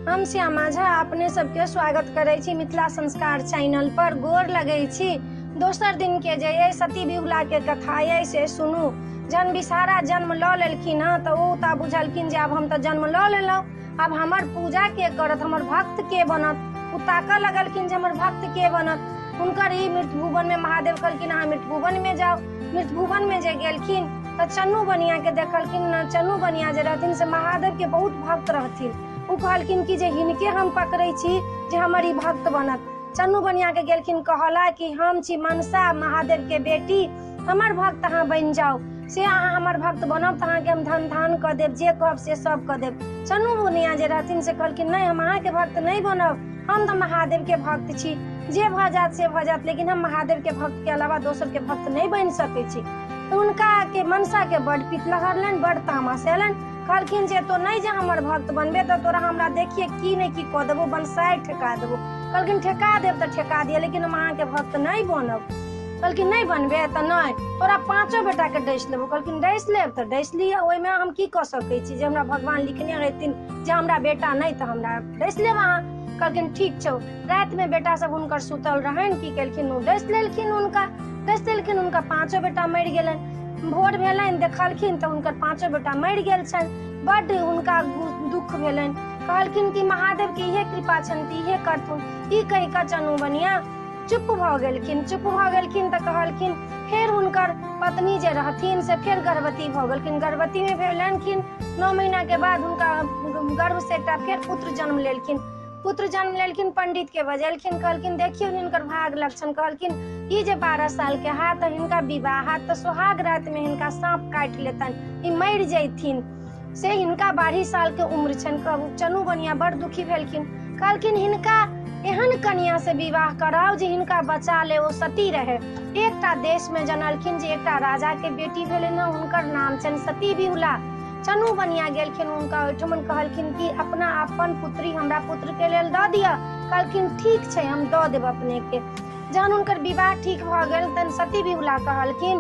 हम श्यामा झा अपने सबके स्वागत करे छी मिथिला संस्कार चैनल पर। गोर लगे छी। दोसर दिन के जे सती बिहुला के कथा ये से सुनू। जन बिसारा जन्म ल लेलखिन हँ तो ता बुझलखिन जे अब हम तो जन्म ल लेलौं, अब हमर पूजा के करत, हमर भक्त के बनत। उ ताकऽ लगलखिन जे हमर भक्त के बनत। हुनकर ई मृत्यु भुवन में महादेव कहलखिन अहाँ मृत्यु भुवन में जाओ। मृत्यु भुवन में जे गेलखिन तो चन्नू बनिया के देखलखिन। चन्नू बनिया जे रहथिन से महादेव के बहुत भक्त रहथिन। उ कहलखिन कि जे हिनके हम पकड़े छी जे हमर ई भक्त बनत। चन्नू बनिया के गेलखिन कहला कि हम छी मनसा महादेव के बेटी, हमर भक्त अहाँ बन जाओ। से अहाँ हमर भक्त बनब तो अहाँ के हम धन धान क देब, जे कहब से सब क देब। चन्नू बनिया जे रहथिन से कहलखिन नहीं, हम अहाँ के भक्त नहीं बनब, हम तो महादेव के भक्त छी। जे भ जात से भ जात, लेकिन हम महादेव के भक्त के अलावा दोसर के भक्त नहीं बन सके छी। उनका के मनसा के बड़ पित लहरलन, बड़ तामसेलन। कहलखिन जे तो नहीं जे हमर भक्त बनबे तो तोरा हमरा देखिए की नहीं की क देबो, बनसाई ठेका देबो। कहलखिन ठेका देब तो ठेका दिए, लेकिन हम अहाँ के भक्त नहीं बनब। कहलखिन नहीं बनबे तो नहीं, तोरा पांचों बेटा के डैस लेबो। कहलखिन डैस लेब तो डैस लिया, ओइ में हम की क सकै छी जे हमरा भगवान लिखने रहथिन जे हमरा बेटा नहीं तो हमरा डैस लेब अहाँ। कहलखिन ठीक छौ। रात में बेटा सब हुनकर सुतल रहन, की केलखिन उ डैस लेलखिन, उनका पांचों बेटा मर गेलन। भोर भेलन देखलखिन तो उनकर पांचों बेटा मर गेल छन। बड उनका दुख भेलन। कहलखिन कि महादेव के इहे कृपा छन त इहे करथुन। ई कहि क चन्नू बनिया चुप भ गेलखिन त कहलखिन फेर हुनकर पत्नी जे रहथिन से फेर गर्भवती भ गेलखिन। गर्भवती में भेलखिन 9 महीना के बाद हुनका गर्भ से एकटा फेर पुत्र जन्म लेलखिन। पंडित के बजेलखिन, कहलखिन देखियो हिनकर भाग लक्षण। कहलखिन ई जे 12 साल के हाथ हिनका विवाह हाथ तो सुहाग रात में हिनका सांप काट लेतन, ई मर जैथिन। से हिनका 12 साल के उम्र छन। चन्नू बनिया बड़ दुखी भेलखिन। कहलखिन हिनका एहन कन्या से विवाह कराओ जे हिनका बचा ले, ओ सती रहे। एकटा देश में जनलखिन जे एकटा राजा के बेटी भेले न, हुनकर नाम छन सती बिहुला। चन्नू बनिया गेलखिन उनका ओइठमन, कहलखिन कि अपना अपन पुत्री हमरा पुत्र के लेल द दिया। कहलखिन ठीक छै, हम द देब अपने के। जहन उनकर विवाह ठीक भ गेल तन सती बिहुला कहलखिन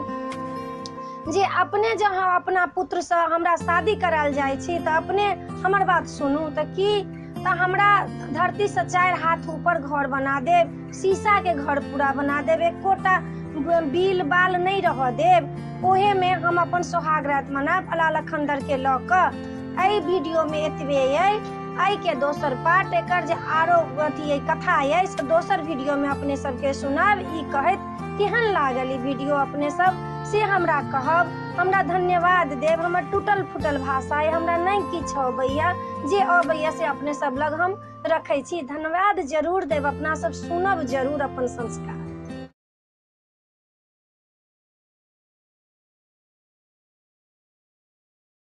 जे अपने जहाँ अपना पुत्र से हमरा शादी कराल जाय छी त अपने हमर बात सुनू त की त हमरा धरती से 4 हाथ ऊपर घर बना देब, शीशा के घर पूरा बना देब, एकोटा बिल बाल नहीं रह देब। ओहे में हम अपन सोहाग रात मनाब अला लखनदर के ल क। एई वीडियो में एतबे ये। आई के दोसर पार्ट एकर जे आरो अथी कथा ये से दोसर वीडियो में अपने सबके सुनाब। ई कहत केहन लागल ई वीडियो अपने सब से हमरा कहब। हमरा धन्यवाद देव। हमर टूटल फूटल भाषा है, हमरा नहीं किछ अबैया, जे अबैया से अपने सब लग हम रखे छी। धन्यवाद जरूर देव। अपना सब सुनब जरूर अपन संस्कार।